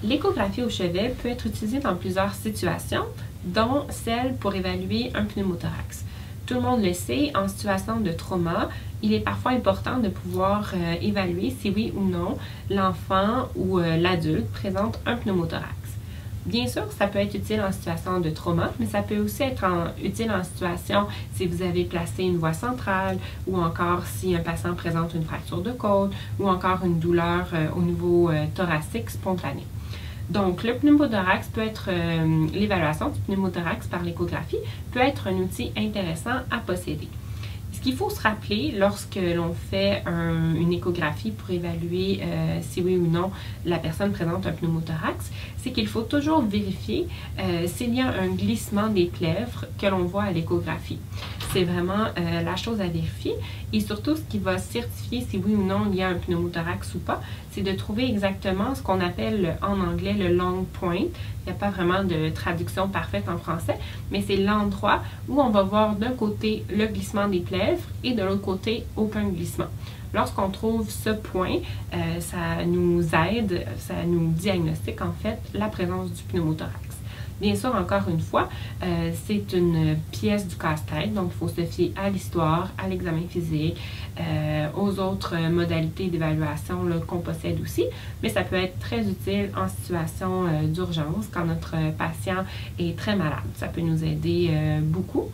L'échographie au chevet peut être utilisée dans plusieurs situations, dont celle pour évaluer un pneumothorax. Tout le monde le sait, en situation de trauma, il est parfois important de pouvoir évaluer si oui ou non l'enfant ou l'adulte présente un pneumothorax. Bien sûr, ça peut être utile en situation de trauma, mais ça peut aussi être utile en situation si vous avez placé une voie centrale ou encore si un patient présente une fracture de côte ou encore une douleur au niveau thoracique spontanée. Donc, le pneumothorax peut être, l'évaluation du pneumothorax par l'échographie peut être un outil intéressant à posséder. Ce qu'il faut se rappeler lorsque l'on fait une échographie pour évaluer si oui ou non la personne présente un pneumothorax, c'est qu'il faut toujours vérifier s'il y a un glissement des plèvres que l'on voit à l'échographie. C'est vraiment la chose à vérifier et surtout ce qui va certifier si oui ou non il y a un pneumothorax ou pas, c'est de trouver exactement ce qu'on appelle en anglais le long point. Il n'y a pas vraiment de traduction parfaite en français, mais c'est l'endroit où on va voir d'un côté le glissement des plèvres et de l'autre côté aucun glissement. Lorsqu'on trouve ce point, ça nous aide, ça nous diagnostique en fait la présence du pneumothorax. Bien sûr, encore une fois, c'est une pièce du casse-tête, donc il faut se fier à l'histoire, à l'examen physique, aux autres modalités d'évaluation qu'on possède aussi, mais ça peut être très utile en situation d'urgence quand notre patient est très malade. Ça peut nous aider beaucoup.